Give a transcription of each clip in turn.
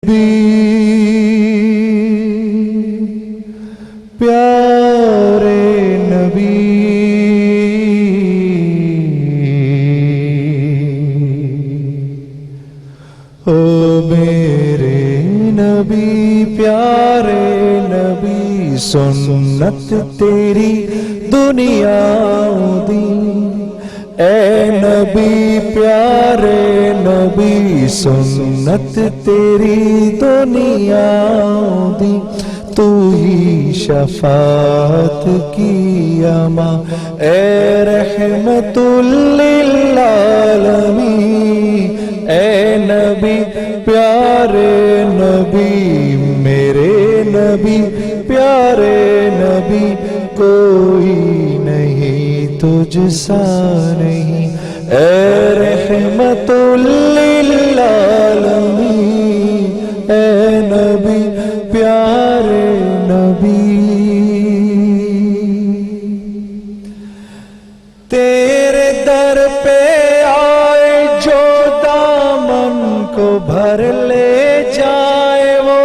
نبی پیارے نبی او میرے نبی پیارے نبی سنت تیری دنیا دی اے نبی پیارے نبی سنت تیری دنیا دی تو ہی شفاعت کی اما اے رحمت للعالمین اے نبی پیارے نبی میرے نبی پیارے نبی کوئی نہیں تجھ سا نہیں اے رحمت للعالمین اے نبی پیارے نبی تیرے در پہ آئے جو دامن کو بھر لے جائے وہ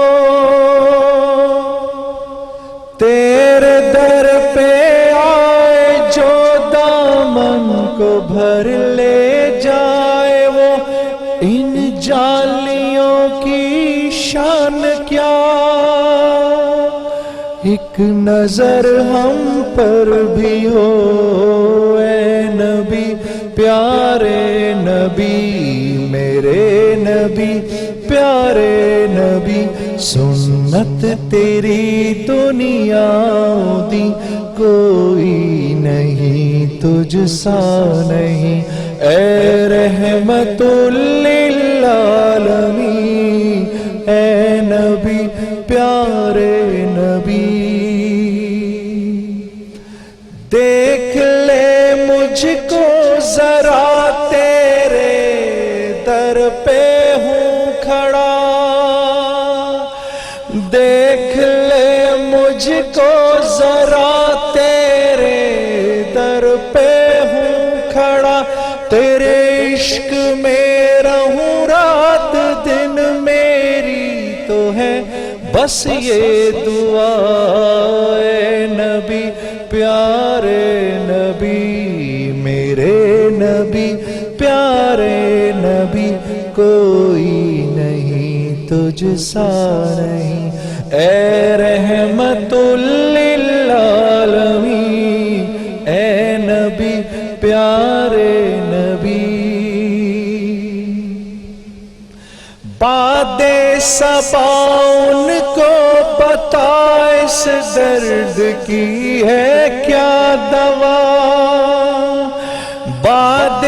تیرے در پہ آئے جو دامن کو بھر لے جائے وہ ان جالیوں کی شان کیا ایک نظر ہم پر بھی ہو اے نبی پیارے نبی میرے نبی پیارے نبی سنت تیری دنیا دی کوئی نہیں تجھ سا نہیں اے رحمت للعالمین اے نبی پیارے نبی دیکھ لے مجھ کو ذرا تیرے در پہ ہوں کھڑا دیکھ لے مجھ کو ذرا تیرے در پہ ہوں کھڑا تیرے عشق میں رہوں رات دن میری تو ہے بس یہ دعا اے نبی پیارے نبی میرے نبی پیارے نبی کوئی نہیں تجھ سا نہیں اے رحمت للعالمین اے نبی پیارے نبی باد صبا ان کو پتا اس درد کی ہے کیا دوا باد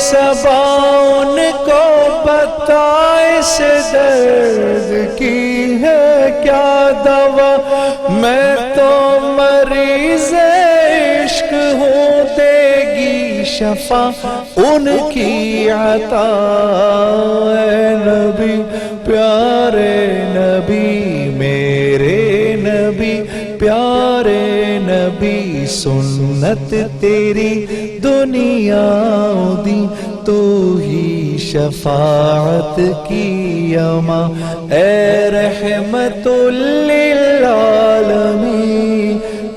صبا ان کو پتا اس درد کی ہے کیا دوا میں تو مریض عشق ہوں دے گی شفا ان کی عطا اے نبی پیارے نبی میرے نبی پیارے نبی سنت تیری دنیا دی تو ہی شفاعت کی اما اے رحمت للعالمین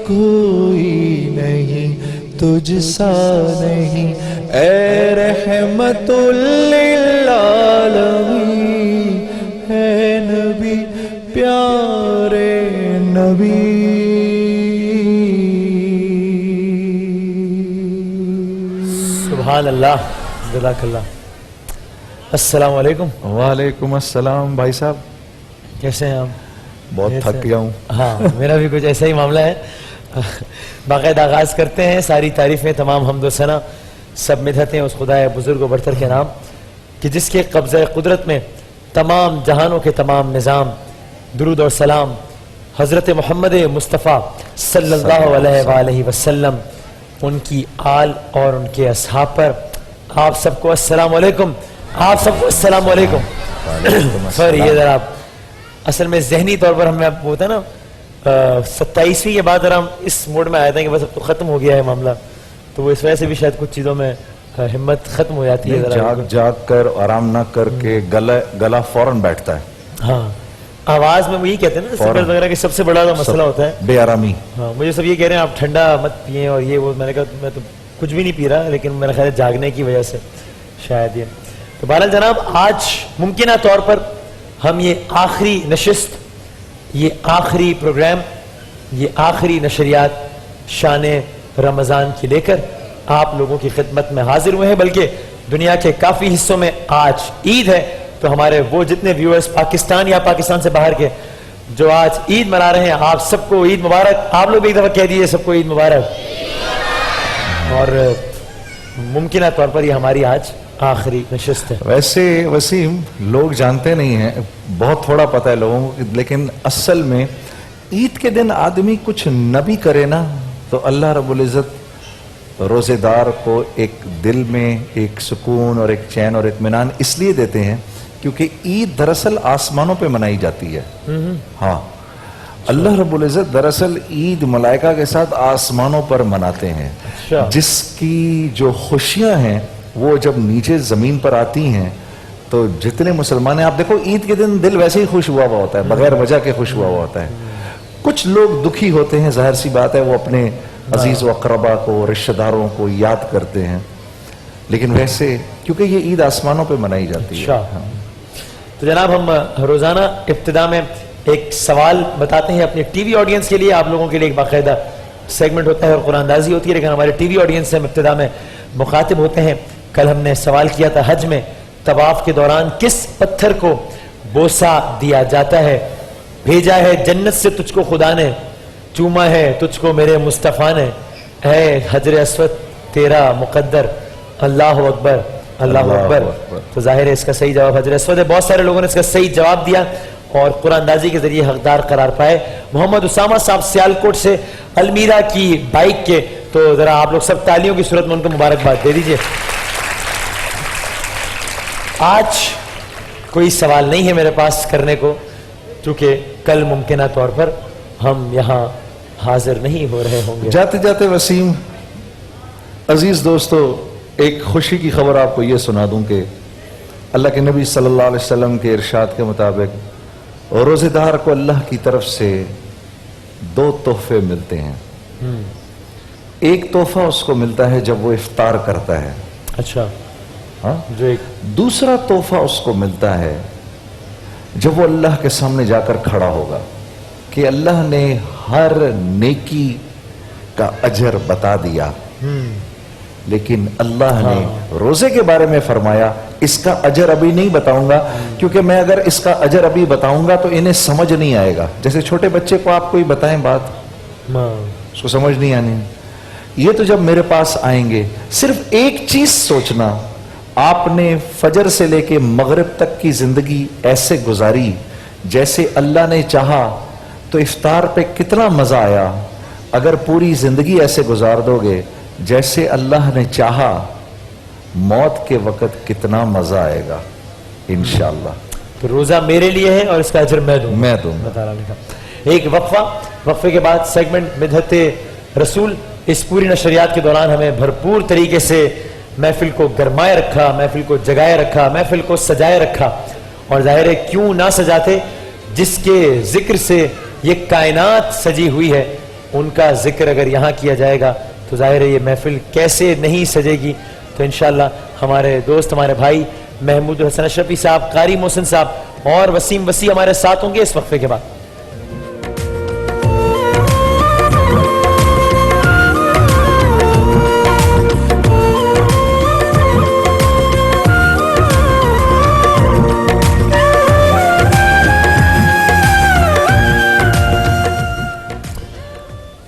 کوئی نہیں تجھ سا نہیں اے رحمت للعالمین اے نبی پیارے نبی سبحان اللہ جزاک اللہ السلام علیکم وعلیکم السلام بھائی صاحب کیسے ہیں آپ بہت تھک گیا ہوں ہاں میرا بھی کچھ ایسا ہی معاملہ ہے باقاعدہ آغاز کرتے ہیں ساری تعریفیں تمام حمد و ثنا سب مدحتیں اس خدا بزرگ و برتر کے نام کہ جس کے قبضہ قدرت میں تمام جہانوں کے تمام نظام درود اور سلام حضرت محمد مصطفیٰ صلی اللہ علیہ وآلہ وسلم ان کی آل اور ان کے اصحاب پر آپ سب کو السلام علیکم آپ سب کو السلام علیکم سوری یہ ذرا اصل میں ذہنی طور پر ہمیں ہوتا ہے نا 27ویں کے بعد ہم اس موڈ میں آئے تھے کہ بس اب تو ختم ہو گیا ہے معاملہ تو وہ اس وجہ سے بھی شاید کچھ چیزوں میں ہمت ختم ہو جاتی ہے جاگ کر آرام نہ کر کے گلا فوراً بیٹھتا ہے ہاں آواز میں وہ یہی کہتے ہیں نا سگریٹ وغیرہ کہ سب سے بڑا جو مسئلہ ہوتا ہے بے آرامی. ہاں مجھے سب یہ کہہ رہے ہیں آپ ٹھنڈا مت پئیں اور یہ وہ. میں نے کہا میں تو کچھ بھی نہیں پی رہا, لیکن میرا خیال ہے جاگنے کی وجہ سے شاید یہ. تو بہرحال جناب آج ممکنہ طور پر ہم یہ آخری نشست, یہ آخری پروگرام, یہ آخری نشریات شان رمضان کی لے کر آپ لوگوں کی خدمت میں حاضر ہوئے ہیں. بلکہ دنیا کے کافی حصوں میں آج عید ہے, تو ہمارے وہ جتنے ویورز پاکستان یا پاکستان سے باہر کے جو آج عید منا رہے ہیں, آپ سب کو عید مبارک. آپ لوگ بھی ایک دفعہ کہہ دیجیے سب کو عید مبارک. اور ممکنہ طور پر یہ ہماری آج آخری نشست ہے. ویسے وسیم لوگ جانتے نہیں ہیں, بہت تھوڑا پتہ ہے لوگوں کو, لیکن اصل میں عید کے دن آدمی کچھ نہ بھی کرے نا تو اللہ رب العزت روزے دار کو ایک دل میں ایک سکون اور ایک چین اور اطمینان اس لیے دیتے ہیں کیونکہ عید دراصل آسمانوں پہ منائی جاتی ہے. ہاں, اللہ رب العزت دراصل عید ملائکہ کے ساتھ آسمانوں پر مناتے ہیں, جس کی جو خوشیاں ہیں وہ جب نیچے زمین پر آتی ہیں تو جتنے مسلمان ہیں, آپ دیکھو عید کے دن دل ویسے ہی خوش ہوا ہوا ہوتا ہے, بغیر وجہ کے خوش ہوا ہوا ہوتا ہے. کچھ لوگ دکھی ہوتے ہیں, ظاہر سی بات ہے, وہ اپنے عزیز و اقربا کو رشتہ داروں کو یاد کرتے ہیں, لیکن ویسے کیونکہ یہ عید آسمانوں پہ منائی جاتی ہے. تو جناب ہم روزانہ ابتدا میں ایک سوال بتاتے ہیں اپنی ٹی وی آڈینس کے لیے. آپ لوگوں کے لیے ایک باقاعدہ سیگمنٹ ہوتا ہے اور قرآن اندازی ہوتی ہے, لیکن ہمارے ٹی وی آڈینس سے ہم ابتدا میں مخاطب ہوتے ہیں. کل ہم نے سوال کیا تھا حج میں طواف کے دوران کس پتھر کو بوسہ دیا جاتا ہے؟ بھیجا ہے جنت سے تجھ کو خدا نے, چوما ہے تجھ کو میرے مصطفیٰ نے, ہے حجر اسود تیرا مقدر, اللہ اکبر اللہ اکبر. تو ظاہر ہے اس کا صحیح جواب حجر اسود ہے. بہت سارے لوگوں نے اس کا صحیح جواب دیا اور قرآن اندازی کے ذریعے حقدار قرار پائے. محمد اسامہ صاحب سیالکوٹ سے المیرا کی بائک کے, تو ذرا آپ لوگ سب تالیوں کی صورت میں ان کو مبارکباد دے دیجئے. آج کوئی سوال نہیں ہے میرے پاس کرنے کو, کیونکہ کل ممکنہ طور پر ہم یہاں حاضر نہیں ہو رہے ہوں گے. جاتے جاتے وسیم عزیز دوستو ایک خوشی کی خبر آپ کو یہ سنا دوں کہ اللہ کے نبی صلی اللہ علیہ وسلم کے ارشاد کے مطابق روزے دار کو اللہ کی طرف سے 2 تحفے ملتے ہیں. ایک تحفہ اس کو ملتا ہے جب وہ افطار کرتا ہے. اچھا, ہاں, جو ایک دوسرا تحفہ اس کو ملتا ہے جب وہ اللہ کے سامنے جا کر کھڑا ہوگا کہ اللہ نے ہر نیکی کا اجر بتا دیا, لیکن اللہ نے روزے کے بارے میں فرمایا اس کا اجر ابھی نہیں بتاؤں گا, کیونکہ میں اگر اس کا اجر ابھی بتاؤں گا تو انہیں سمجھ نہیں آئے گا. جیسے چھوٹے بچے کو آپ کوئی بتائیں بات, اس کو سمجھ نہیں آنی. یہ تو جب میرے پاس آئیں گے, صرف ایک چیز سوچنا, آپ نے فجر سے لے کے مغرب تک کی زندگی ایسے گزاری جیسے اللہ نے چاہا, تو افطار پہ کتنا مزہ آیا. اگر پوری زندگی ایسے گزار دو گے جیسے اللہ نے چاہا, موت کے وقت کتنا مزہ آئے گا انشاءاللہ. تو روزہ میرے لیے ہے اور اس کا اجر میں دوں. دوں. ایک وقفے کے بعد سیگمنٹ مدحت رسول. اس پوری نشریات کے دوران ہمیں بھرپور طریقے سے محفل کو گرمائے رکھا, محفل کو جگائے رکھا, محفل کو سجائے رکھا. اور ظاہر ہے کیوں نہ سجاتے, جس کے ذکر سے یہ کائنات سجی ہوئی ہے, ان کا ذکر اگر یہاں کیا جائے گا تو ظاہر ہے یہ محفل کیسے نہیں سجے گی. تو انشاءاللہ ہمارے دوست, ہمارے بھائی محمود حسن اشرفی صاحب, قاری محسن صاحب اور وسیم وسیع ہمارے ساتھ ہوں گے اس وقفے کے بعد.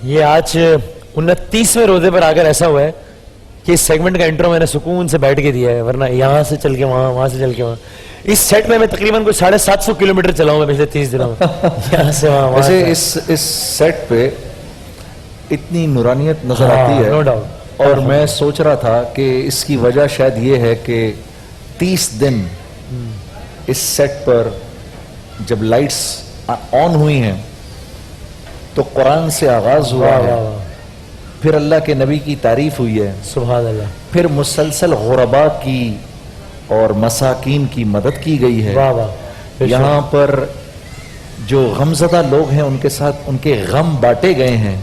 یہ آج 29ویں روزے پر آ کر ایسا ہوا ہے کہ اس سیگمنٹ کا انٹرو میں نے سکون سے بیٹھ کے دیا ہے, ورنہ یہاں سے چل کے وہاں, وہاں سے چل کے وہاں. اس سیٹ میں تقریباً کوئی 750 کلومیٹر چلا ہوں میں پچھلے 30 دنوں میں, یہاں سے وہاں. ویسے اس سیٹ پہ اتنی نورانیت نظر آتی ہے, نو ڈاؤٹ. اور میں سوچ رہا تھا کہ اس کی وجہ شاید یہ ہے کہ 30 دن اس سیٹ پر جب لائٹس آن ہوئی ہیں تو قرآن سے آغاز ہوا ہے, پھر اللہ کے نبی کی تعریف ہوئی ہے, سبحان اللہ, پھر مسلسل غرباء کی اور مساکین کی مدد کی گئی ہے. یہاں پر جو غمزدہ لوگ ہیں ان کے ساتھ ان کے غم بانٹے گئے ہیں,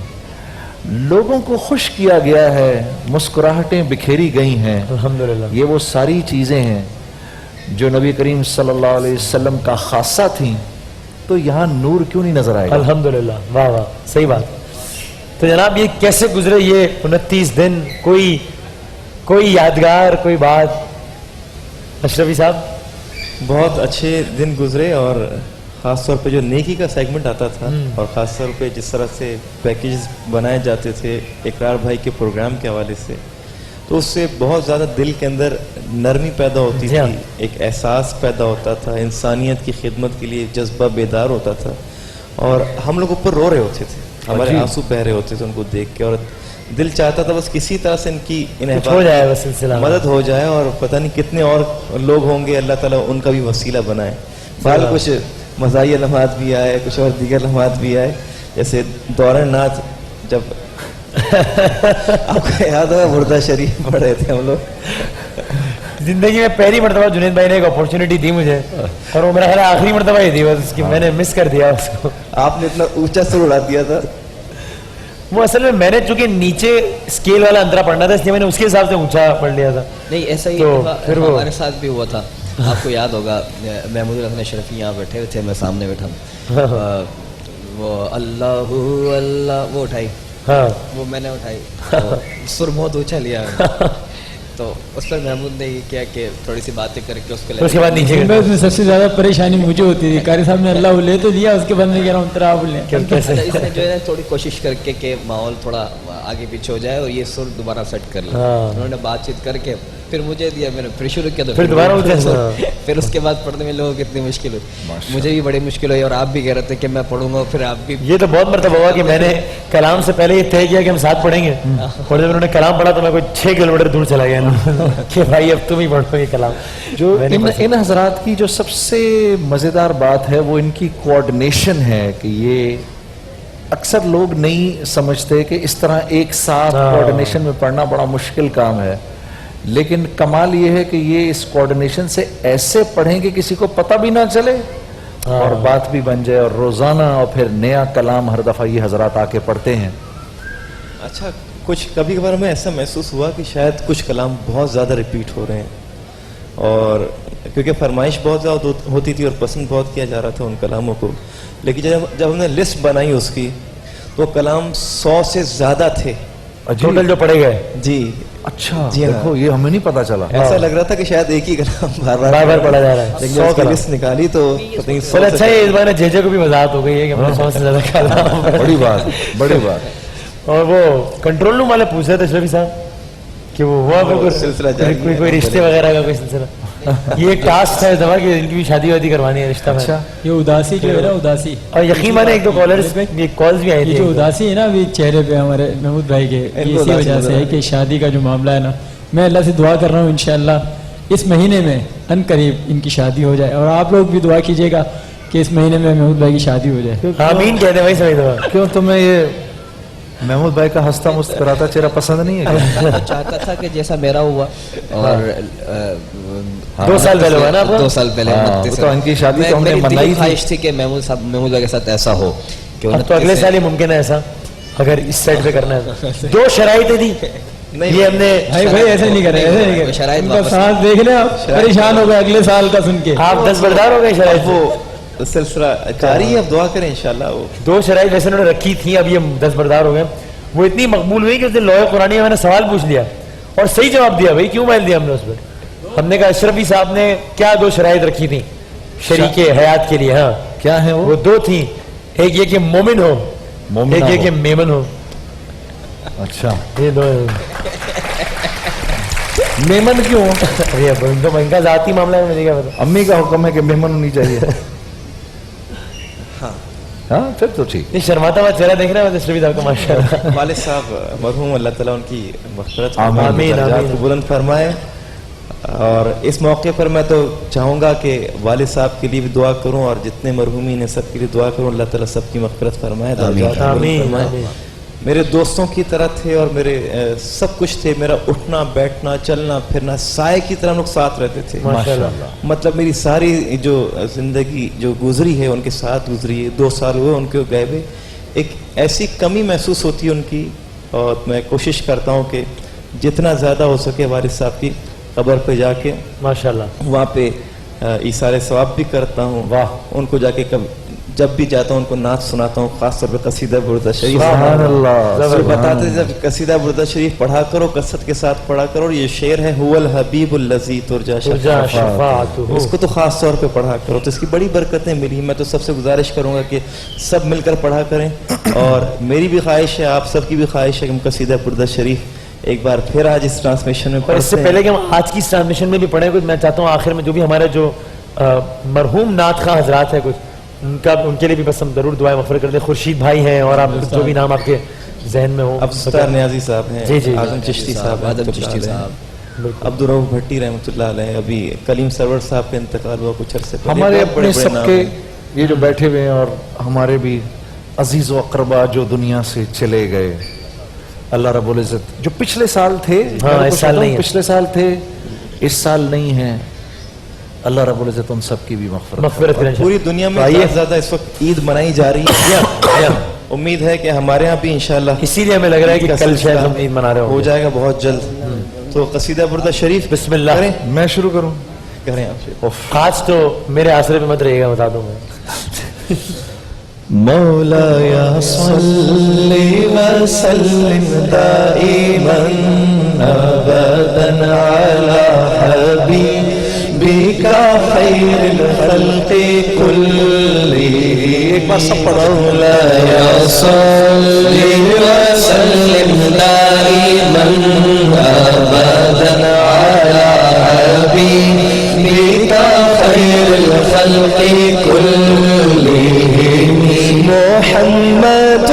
لوگوں کو خوش کیا گیا ہے, مسکراہٹیں بکھیری گئی ہیں. الحمدللہ. یہ وہ ساری چیزیں ہیں جو نبی کریم صلی اللہ علیہ وسلم کا خاصہ تھیں, تو یہاں نور کیوں نہیں نظر آئے گا؟ الحمدللہ. واہ واہ, صحیح بات. تو جناب یہ کیسے گزرے یہ 29 دن؟ کوئی یادگار کوئی بات اشرفی صاحب؟ بہت اچھے دن گزرے, اور خاص طور پہ جو نیکی کا سیگمنٹ آتا تھا اور خاص طور پہ جس طرح سے پیکیجز بنائے جاتے تھے اقرار بھائی کے پروگرام کے حوالے سے, تو اس سے بہت زیادہ دل کے اندر نرمی پیدا ہوتی تھی, ایک احساس پیدا ہوتا تھا, انسانیت کی خدمت کے لیے جذبہ بیدار ہوتا تھا, اور ہم لوگ اوپر رو رہے ہوتے تھے, ہمارے آنسو بہ رہے ہوتے تھے ان کو دیکھ کے, اور دل چاہتا تھا بس کسی طرح سے ان کی مدد ہو جائے, اور پتہ نہیں کتنے اور لوگ ہوں گے اللہ تعالیٰ ان کا بھی وسیلہ بنائے. بہرحال کچھ مزاحیہ لمحات بھی آئے, کچھ اور دیگر لمحات بھی آئے, جیسے دوران نعت جب آپ کو یاد ہوگا بردہ شریف پڑھ رہے تھے ہم لوگ. زندگی میں پہلی مرتبہ جنید بھائی نے ایک اپورچونٹی دی مجھے, اور وہ میرا خیال آخری مرتبہ ہی تھی, بس میں نے مس کر دیا اس کو. آپ نے اتنا اونچا سر اڑا دیا تھا. وہ اصل میں نے چونکہ نیچے اسکیل والا اندرا پڑھنا تھا, اس لیے میں نے اس کے حساب سے اونچا پڑھ لیا تھا. نہیں ایسا ہی پھر ہمارے ساتھ بھی ہوا تھا. آپ کو یاد ہوگا محمود الحسن اشرفی یہاں بیٹھے ہوئے تھے, میں سامنے بیٹھا ہوں, وہ اللہ اللہ وہ اٹھائی, وہ میں نے اٹھائی, سر بہت اونچا لیا, تو اس پر محمود نے یہ کیا کہ تھوڑی سی باتیں کر کے اس کے بعد نیچے اس میں سب سے زیادہ پریشانی مجھے ہوتی تھی. قاری صاحب نے اللہ لے تو لیا, اس کے بعد میں کہہ رہا ہوں ترا آپ لیں. اس نے جو ہے تھوڑی کوشش کر کے کہ ماحول تھوڑا آگے پیچھے ہو جائے اور یہ سر دوبارہ سیٹ کر لیا. انہوں نے بات چیت کر کے پھر مجھے دیا, میں نے پھر شروع کیا, تو پھر اس کے بعد پڑھنے میں لوگوں کو کتنی مشکل ہوئی, مجھے بھی بڑی مشکل ہوئی, اور آپ بھی کہہ رہے تھے کہ میں پڑھوں گا, پھر آپ بھی. یہ تو بہت مرتبہ ہوا کہ میں نے کلام سے پہلے یہ طے کیا کہ ہم ساتھ پڑھیں گے, اور جب انہوں نے کلام پڑھا تو میں کوئی 6 کلومیٹر دور چلا گیا کہ بھائی اب تم ہی پڑھو یہ کلام. جو ان حضرات کی جو سب سے مزیدار بات ہے وہ ان کی کوآرڈینیشن ہے, کہ یہ اکثر لوگ نہیں سمجھتے کہ اس طرح ایک ساتھ کوآرڈینیشن میں پڑھنا بڑا مشکل کام ہے, لیکن کمال یہ ہے کہ یہ اس کوآرڈینیشن سے ایسے پڑھیں کہ کسی کو پتہ بھی نہ چلے اور بات بھی بن جائے, اور روزانہ اور پھر نیا کلام ہر دفعہ یہ حضرات آ کے پڑھتے ہیں. اچھا, کچھ کبھی کبھار ہمیں ایسا محسوس ہوا کہ شاید کچھ کلام بہت زیادہ ریپیٹ ہو رہے ہیں, اور کیونکہ فرمائش بہت زیادہ ہوتی تھی اور پسند بہت کیا جا رہا تھا ان کلاموں کو, لیکن جب ہم نے لسٹ بنائی اس کی تو کلام 100 سے زیادہ تھے ٹوٹل جو پڑے گئے. جی اچھا, دیکھو یہ ہمیں نہیں پتا چلا, ایسا لگ رہا تھا کہ شاید ایک ہی کلام بار بار پڑھا جا رہا ہے. لیکن جب اس کی لسٹ نکالی تو اچھا ہے, اس بار جے جے کو بھی وضاحت ہو گئی ہے کہ ہم نے 100 سے زیادہ کلام. بڑی بات, بڑی بات. اور وہ کنٹرول روم والے پوچھ رہے تھے اشرفی صاحب کہ وہ ہوا سلسلہ کوئی رشتے وغیرہ کا کوئی سلسلہ. یہ ایک ٹاسک تھا دفعہ کہ ان کی بھی شادی وادی کروانی ہے, رشتہ میں. یہ اداسی جو ہے نا, اداسی, اور یقین مانے ایک دو کالرز کالز بھی آئی تھی. یہ جو اداسی ہے نا ابھی چہرے پہ ہمارے محمود بھائی کے, اسی وجہ سے ہے کہ شادی کا جو معاملہ ہے نا, میں اللہ سے دعا کر رہا ہوں انشاءاللہ اس مہینے میں ان قریب ان کی شادی ہو جائے, اور آپ لوگ بھی دعا کیجیے گا کہ اس مہینے میں محمود بھائی کی شادی ہو جائے. آمین کہتے ہیں بھائی سبھی دعا. کیوں تمہیں یہ محمود بھائی کا ہنستا مسکراتا چہرہ پسند نہیں ہے؟ میں چاہتا تھا کہ جیسا میرا ہوا, اور 2 سال پہلے ہوا نا, 2 سال پہلے تو ان کی شادی تو ہم نے منائی تھی. خواہش تھی کہ محمود بھائی کے ساتھ ایسا ہو کہ تو اگلے سال ہی ممکن ہے ایسا, اگر اس سائڈ پہ کرنا ہے. 2 شرائطیں تھی, یہ ہم نے بھائی ایسے نہیں کرے, ایسے نہیں کرے. شرائط ساتھ دیکھ لیں آپ, پریشان ہو گئے اگلے سال کا سن کے. آپ دستبردار ہو گئے شرائط. وہ سلسلہ جاری ہے, اب دعا کریں انشاءاللہ. وہ 2 شرائط ویسے انہوں نے رکھی تھی, اب یہ دستبردار ہو گئے. وہ اتنی مقبول ہوئی کہ اس دن لوہے قرآنی میں نے سوال پوچھ لیا اور صحیح جواب دیا. بھائی کیوں مائل دیا ہم نے اس پر؟ ہم نے کہا اشرفی صاحب نے کیا 2 شرائط رکھی تھیں شریک حیات کے لیے. ہاں کیا ہے وہ 2 تھیں, ایک یہ کہ مومن ہو, ایک یہ کہ میمن ہو. اچھا, یہ 2 میمن کیوں؟ تو ان کا ذاتی معاملہ ہے, مجھے کیا پتا. امی کا حکم ہے کہ مہمان ہونی چاہیے. ہاں پھر تو ٹھیک. نہیں شرماتا ہوا چہرہ دیکھ رہا ہے اشرفی صاحب کا ماشاء اللہ. والد صاحب مرحوم, اللہ تعالیٰ ان کی مغفرت آمین کو بلند فرمائے. اور اس موقع پر میں تو چاہوں گا کہ والد صاحب کے لیے بھی دعا کروں, اور جتنے مرحومین ہیں سب کے لیے دعا کروں, اللہ تعالیٰ سب کی مغفرت فرمائے, آمین. میرے دوستوں کی طرح تھے اور میرے سب کچھ تھے. میرا اٹھنا بیٹھنا چلنا پھرنا سائے کی طرح ہم لوگ ساتھ رہتے تھے. ماشاءاللہ. مطلب میری ساری جو زندگی جو گزری ہے ان کے ساتھ گزری ہے. 2 سال ہوئے ان کے گئے ہوئے. ایک ایسی کمی محسوس ہوتی ہے ان کی, اور میں کوشش کرتا ہوں کہ جتنا زیادہ ہو سکے والد صاحب کی قبر پہ جا کے ماشاءاللہ وہاں پہ ایثار ثواب بھی کرتا ہوں. واہ. ان کو جا کے جب بھی جاتا ہوں ان کو نعت سناتا ہوں, خاص طور پہ قصیدہ بردہ شریف. سبحان اللہ. پھر بتاتے تھے جب قصیدہ بردہ شریف پڑھا کرو کثرت کے ساتھ پڑھا کرو. یہ شعر ہے هو الحبیب الذی ترجا شفاعتہ, اس کو تو خاص طور پہ پڑھا کرو. تو اس کی بڑی برکتیں ملی. میں تو سب سے گزارش کروں گا کہ سب مل کر پڑھا کریں, اور میری بھی خواہش ہے, آپ سب کی بھی خواہش ہے کہ ہم قصیدہ بردہ شریف ایک بار پھر آج اس ٹرانسمیشن میں پر اس سے پہلے کہ ہم آج کی اس ٹرانسمیشن میں بھی پڑھیں کچھ, میں چاہتا ہوں آخر میں جو بھی ہمارے جو مرحوم نعت خواہ حضرات ہیں کچھ ان کے لیے بھی بس ہم ضرور دعائیں مغفرت کر دیں. خورشید بھائی ہیں اور آپ جو بھی نام آپ کے ذہن میں ہو. ابستار نیازی صاحب ہیں, جی جی, اعظم چشتی صاحب, آدم چشتی صاحب, عبدالرؤف بھٹی رحمۃ اللہ علیہ. ابھی کلیم سرور صاحب کا انتقال ہوا کچھ عرصے پہلے. ہمارے اپنے سب کے یہ جو بیٹھے ہوئے ہیں اور ہمارے بھی عزیز و اقربا جو دنیا سے چلے گئے, اللہ رب العزت جو پچھلے سال تھے, اس سال نہیں, پچھلے سال تھے, اس سال نہیں ہیں, اللہ رب العزت ان سب کی بھی مغفرت کریں. پوری دنیا میں زیادہ اس وقت عید منائی جا رہی ہے. امید ہے کہ ہمارے ہاں بھی انشاءاللہ, اسی لیے ہمیں لگ رہا ہے کہ کل شاید ہم عید منا رہے ہو جائے گا بہت جلد. تو قصیدہ بردہ شریف بسم اللہ کریں. میں شروع کروں؟ کریں آپ. آج تو میرے آسرے پہ مت رہے گا, بتا دوں میں. مولایا صلی وسلم دائما ابدا علی حبیبک خیر الخلق کلہم. ایک بار سب پڑھو. مولایا صلی وسلم دائما ابدا علی حبیبک خیر الخلق کلہم. محمد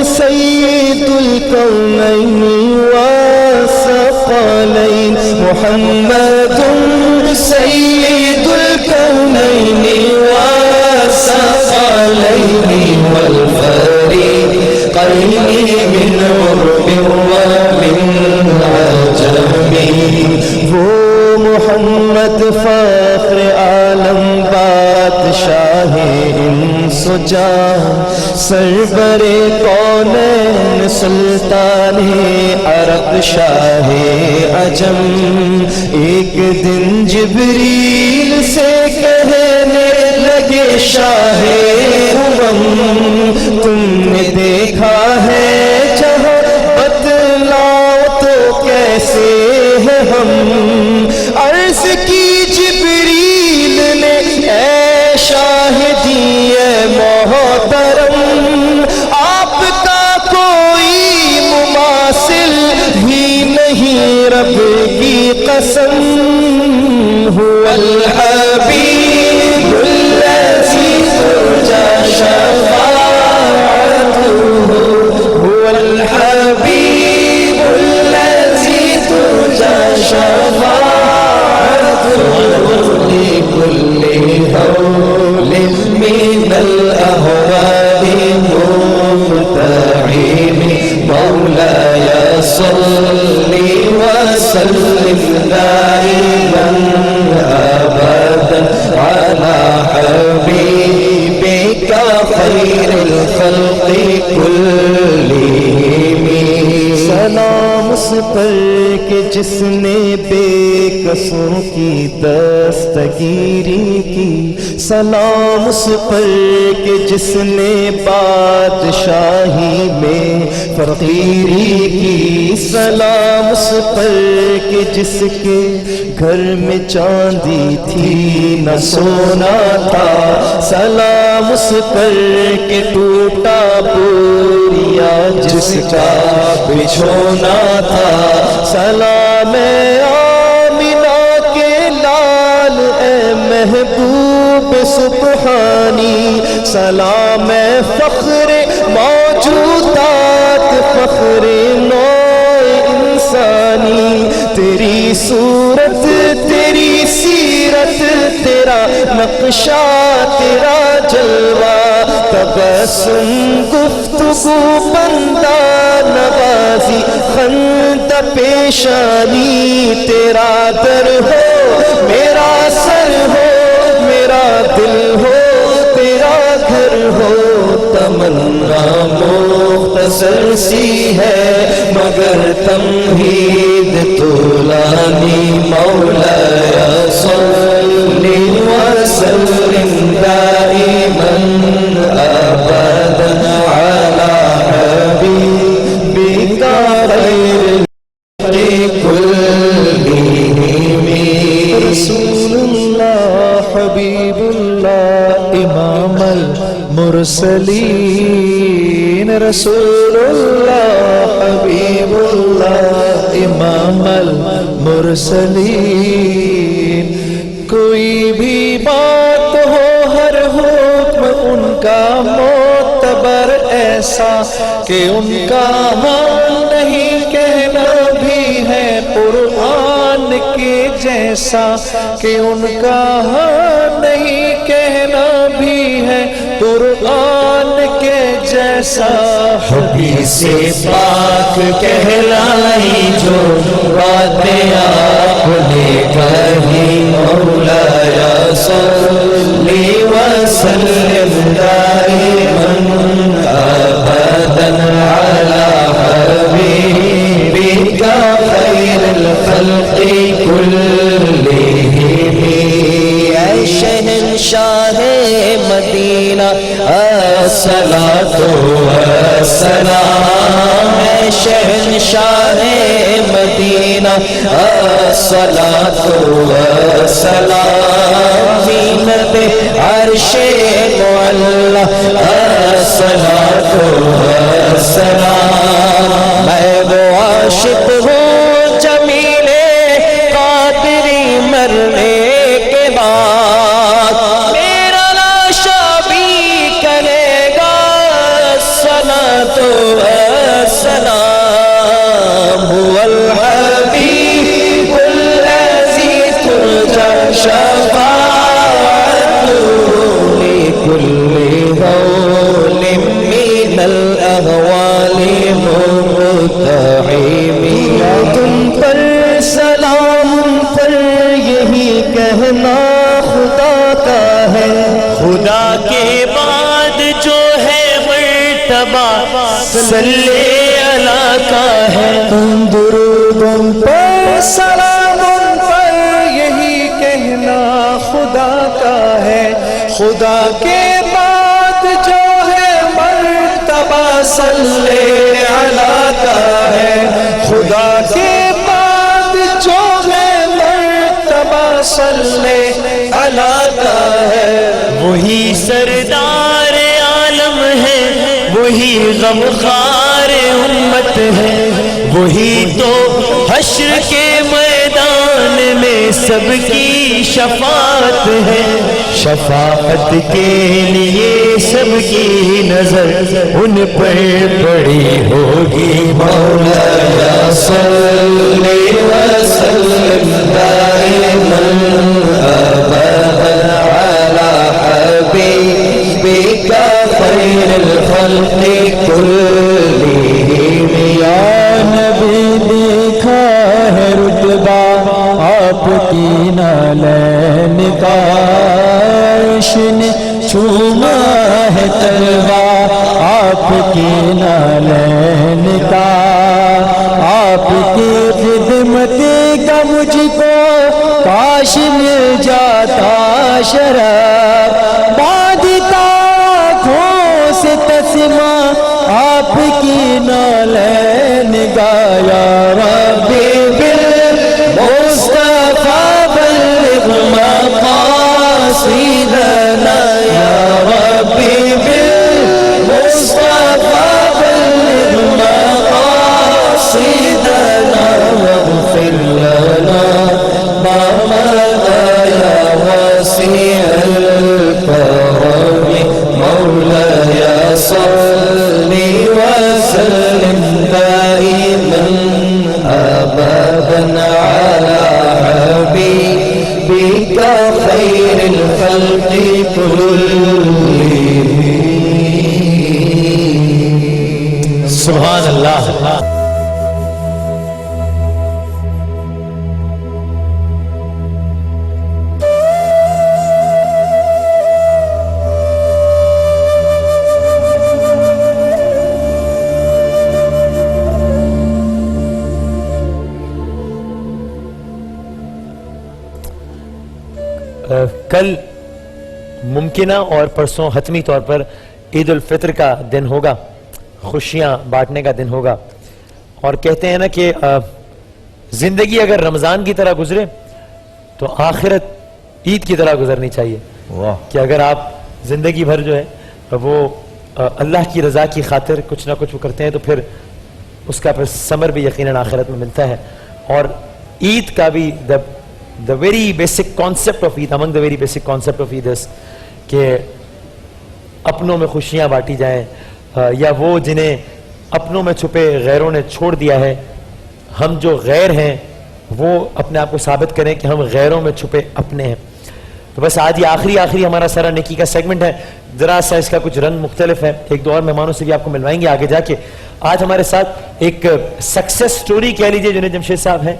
سید الکونین والثقلین, محمد سید الکونین والثقلین والفریقین من عرب ومن عجم. وہ محمد فخر عالم بادشاہ انس و جان, سرور کونین سلطان عرب شاہ عجم. ایک دن جبریل سے کہنے لگے شاہ امم, تم نے دیکھا ہے جہاں, بتلاؤ تو کیسے ہے ہم. عرض کی جبریل نے اے شاہدی محترم, آپ کا کوئی مماثل ہی نہیں رب کی قسم. هو الحبیب الذی ترجا شفاعتہ, هو الحبیب الذی ترجا شفاعتہ لکل ہول من الاہوال مبتعد. مولایا صلی وسلم دائما ابدا علی حبیبک خیر الخلق کلہم. سلام اس پر کہ جس نے بے کسوں کی دستگیری کی, سلام اس پر کہ جس نے بادشاہی میں فقیری کی, سلام اس پر کہ جس کے گھر میں چاندی تھی نہ سونا تھا, سلام اس پر کہ ٹوٹا بوریا جس کا بچھونا تھا. سلام آمنہ کے لال اے محبوب سبحانی, سلام فخر موجودات فخر نوع انسانی. تیری صورت تیری سیرت تیرا نقشہ تیرا جلوہ تبسم گفتگو بندہ نوازی خند پیشانی تیرا در ہو میرا سر ہو میرا دل ہو تیرا گھر ہو تمنا مختصر سی ہے مگر تمہید طولانی مولایا صلی وسلم دائما ابدا علی حبیبک خیر کلہم رسول اللہ حبیب اللہ امام المرسلین رسول اللہ حبیب اللہ امام المرسلین کوئی بھی بات ہو ہر حکم ان کا معتبر ایسا کہ ان کا حال نہیں کہنا بھی ہے قرآن کے جیسا کہ ان کا حال نہیں کہنا بھی ہے قرآن کے جیسا حدیث پاک کہلائی جو باتیں آپ نے کہی مولایا صلی وسلم دائما ابدا علی حبیبک خیر الخلق کلہم اے شہنشاہ مدینہ الصلاۃ والسلام اے شہنشاہ مدینہ الصلاۃ والسلام زینت عرش معلی الصلاۃ والسلام میں وہ عاشق ہوں جمیل قادری مرنے کے بعد میرا لاشا بھی کرے گا الصلاۃ والسلام هو الحبیب الذی ترجى شفاعته لكل هول من الاهوال مرتحم تم پر سلام پر یہی کہنا خدا کا ہے خدا کے بعد جو ہے مرتبہ صلی اللہ کا ہے درود پر سلام پر یہی کہنا خدا کا ہے خدا کے بعد جو ہے مرتبہ صلی اللہ کا ہے خدا کے بعد جو ہے مرتبہ صلی اللہ کا ہے وہی سردار عالم ہے وہی غمخوار امت ہے وہی تو حشر کے میدان میں سب کی شفاعت ہے شفاعت کے لیے سب کی نظر ان پر پڑی ہوگی مولایا صلی وسلم دائما ابدا علی حبیبک خیر الخلق کلہم یا نبی دیکھا ہے رتبہ آپ کی نالین کا عرش نے چھوما ہے تلوہ آپ کی نالین کا آپ کی خدمت کا مجھ کو کاش مل جاتا شرف باندھتا آنکھوں سے تسمہ آپ کی نالین گایا ربی بالمصطفیٰ بلغ مقاصدنا یا ربی بالمصطفیٰ بلغ مقاصدنا واغفر لنا ما مضى يا واسع الكرم مولاي صل وسلم دائما ابدا على حبيبك خير الخلق كلهم سبحان اللہ. کل ممکنہ اور پرسوں حتمی طور پر عید الفطر کا دن ہوگا, خوشیاں بانٹنے کا دن ہوگا, اور کہتے ہیں نا کہ زندگی اگر رمضان کی طرح گزرے تو آخرت عید کی طرح گزرنی چاہیے. کہ اگر آپ زندگی بھر جو ہے وہ اللہ کی رضا کی خاطر کچھ نہ کچھ وہ کرتے ہیں تو پھر اس کا پھر ثمر بھی یقیناً آخرت میں ملتا ہے. اور عید کا بھی the very basic concept of Eid, among the very basic concept of Eid is کہ اپنوں میں خوشیاں بانٹی جائیں, یا وہ جنہیں اپنوں میں چھپے غیروں نے چھوڑ دیا ہے, ہم جو غیر ہیں وہ اپنے آپ کو ثابت کریں کہ ہم غیروں میں چھپے اپنے ہیں. تو بس آج یہ آخری ہمارا سارا نیکی کا سیگمنٹ ہے, ذرا سا اس کا کچھ رنگ مختلف ہے, ایک دو اور مہمانوں سے بھی آپ کو ملوائیں گے آگے جا کے. آج ہمارے ساتھ ایک سکسیس سٹوری کہہ لیجئے جنید جمشید صاحب ہیں,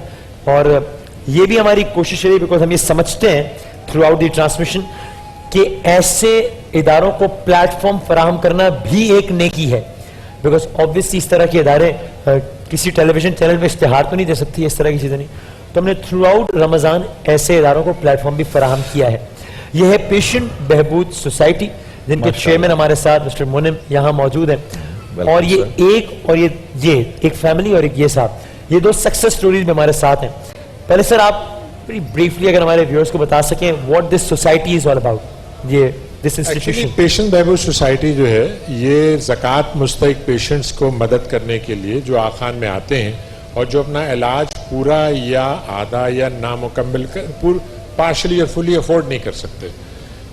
اور یہ بھی ہماری کوشش رہی بیکاز ہم یہ سمجھتے ہیں تھرو آؤٹ دی ٹرانسمیشن کہ ایسے اداروں کو پلیٹ فارم فراہم کرنا بھی ایک نیکی ہے, بیکاز آبویسلی اس طرح کے ادارے کسی ٹیلی ویژن چینل میں اشتہار تو نہیں دے سکتی, اس طرح کی چیزیں نہیں. تو ہم نے تھرو آؤٹ رمضان ایسے اداروں کو پلیٹ فارم بھی فراہم کیا ہے. یہ ہے پیشنٹ بہبود سوسائٹی جن کے چیئرمین ہمارے ساتھ مسٹر مونم یہاں موجود ہیں, اور یہ ایک فیملی اور ایک یہ صاحب, یہ دو سکسیس سٹوریز میں ہمارے ساتھ ہیں. پہلے سر آپ بریفلی اگر ہمارے ویورز کو بتا سکیں what this society is all about, یہ دس انسٹیٹیوشن. پیشنٹ بہبود سوسائٹی جو ہے یہ زکوٰۃ مستحق پیشنٹس کو مدد کرنے کے لیے جو آخان میں آتے ہیں اور جو اپنا علاج پورا یا آدھا یا نامکمل پارشلی اور فلی افورڈ نہیں کر سکتے,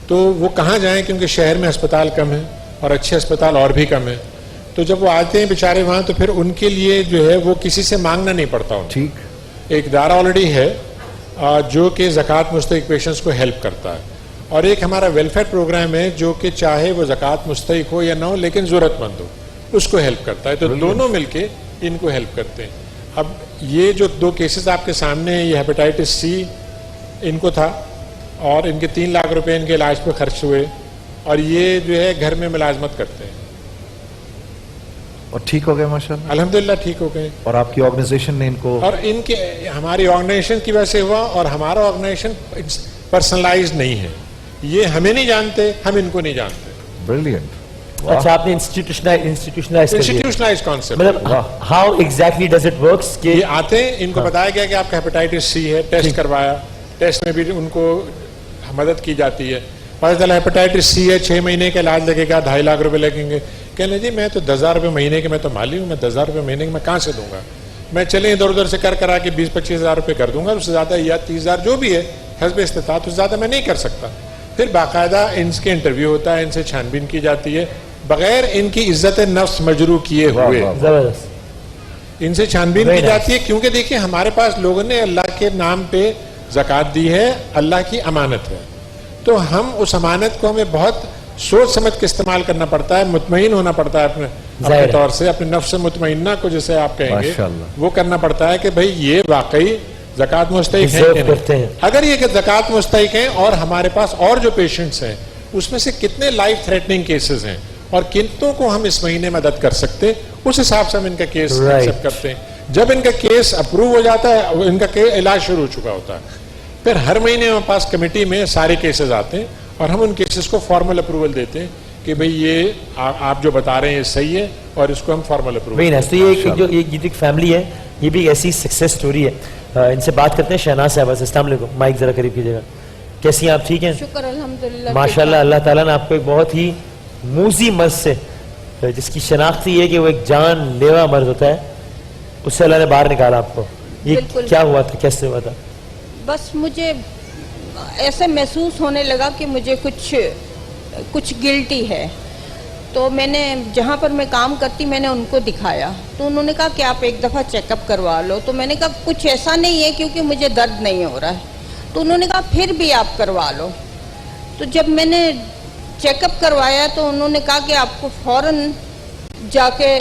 تو وہ کہاں جائیں کیونکہ شہر میں ہسپتال کم ہیں اور اچھے ہسپتال اور بھی کم ہیں. تو جب وہ آتے ہیں بیچارے وہاں تو پھر ان کے لیے جو ہے وہ کسی سے مانگنا نہیں پڑتا. ٹھیک, ایک ادارہ آلریڈی ہے جو کہ زکوٰۃ مستحق پیشنٹس کو ہیلپ کرتا ہے, اور ایک ہمارا ویلفیئر پروگرام ہے جو کہ چاہے وہ زکوٰۃ مستحق ہو یا نہ ہو لیکن ضرورت مند ہو اس کو ہیلپ کرتا ہے. تو دونوں مل کے ان کو ہیلپ کرتے ہیں. اب یہ جو دو کیسز آپ کے سامنے ہیں, یہ ہیپیٹائٹس سی ان کو تھا اور ان کے 3 لاکھ روپے ان کے علاج پہ خرچ ہوئے, اور یہ جو ہے گھر میں ملازمت کرتے ہیں اور ٹھیک ہو گئے ماشاءاللہ, الحمدللہ ٹھیک ہو گئے. اور آپ کی آرگنائزیشن نے ان کو, اور ان کے ہماری آرگنائزیشن کی وجہ سے ہوا, اور ہمارا آرگنائزیشن پرسنلائز نہیں ہے, یہ ہمیں نہیں جانتے ہم ان کو نہیں جانتے. بریلینٹ. اچھا آپ نے انسٹیٹیوشنلائز کانسیپٹ, مطلب how exactly does it works کہ یہ آتے ہیں ان کو بتایا گیا کہ آپ کا ہیپیٹائٹس سی ہے, ٹیسٹ کروایا, ٹیسٹ میں بھی ان کو مدد کی جاتی ہے. پتہ چلا ہیپیٹائٹس سی ہے, 6 مہینے کا علاج لگے گا, 2.5 لاکھ روپے لگیں گے. کہنے جی میں تو 10,000 روپے مہینے کے, میں تو مالی ہوں, میں 10,000 روپے مہینے کے میں کہاں سے دوں گا, میں چلیں ادھر ادھر سے کرا کے 20-25 ہزار روپے کر دوں گا, اس سے زیادہ یا 30,000 جو بھی ہے حسب استطاعت, اس سے زیادہ میں نہیں کر سکتا. پھر باقاعدہ ان کے انٹرویو ہوتا ہے, ان سے چھان بین کی جاتی ہے بغیر ان کی عزت نفس مجروح کیے ہوئے, ان سے چھان بین کی جاتی ہے. کیونکہ دیکھیں ہمارے پاس لوگوں نے اللہ کے نام پہ زکوٰۃ دی ہے, اللہ کی امانت ہے, تو ہم اس امانت کو ہمیں بہت سوچ سمجھ کے استعمال کرنا پڑتا ہے, مطمئن ہونا پڑتا ہے اپنے طور سے, اپنے نفس مطمئنہ کو جسے آپ کہیں گے وہ کرنا پڑتا ہے کہ بھئی یہ واقعی زکوٰۃ مستحق ہیں. اگر یہ زکوٰۃ مستحق ہیں اور ہمارے پاس اور جو پیشنٹس ہیں اس میں سے کتنے لائف تھریٹننگ کیسز ہیں اور کتنوں کو ہم اس مہینے مدد کر سکتے, اس حساب سے ہم ان کا کیس ایکسپٹ کرتے ہیں. جب ان کا کیس اپروو ہو جاتا ہے, ان کا علاج شروع ہو چکا ہوتا ہے, پھر ہر مہینے ہمارے پاس کمیٹی میں سارے کیسز آتے ہیں اور ہم ان کیسز کو فارمل اپروول دیتے ہیں کہ بھئی یہ آپ جو بتا رہے ہیں یہ صحیح ہے اور اس کو ہم فارمل اپروول. تو یہ ایک فیملی ہے, یہ بھی ایسی سکسیس سٹوری ہے. ان سے بات کرتے ہیں. شہناز صاحبہ سے, السلام علیکم, مائک ذرا قریب کیجیے گا. کیسی ہیں آپ, ٹھیک ہیں؟ شکر الحمدللہ. ماشاءاللہ اللہ تعالیٰ نے آپ کو ایک بہت ہی موذی مرض سے, جس کی شناخت یہ ہے کہ وہ ایک جان لیوا مرض ہوتا ہے, اس سے اللہ نے باہر نکالا آپ کو. یہ کیا ہوا تھا, کیسے ہوا تھا؟ بس مجھے ایسے محسوس ہونے لگا کہ مجھے کچھ گلٹی ہے, تو میں نے جہاں پر میں کام کرتی میں نے ان کو دکھایا, تو انہوں نے کہا کہ آپ ایک دفعہ چیک اپ کروا لو. تو میں نے کہا کچھ ایسا نہیں ہے کیونکہ مجھے درد نہیں ہو رہا ہے. تو انہوں نے کہا پھر بھی آپ کروا لو. تو جب میں نے چیک اپ کروایا تو انہوں نے کہا کہ آپ کو فوراً جا کے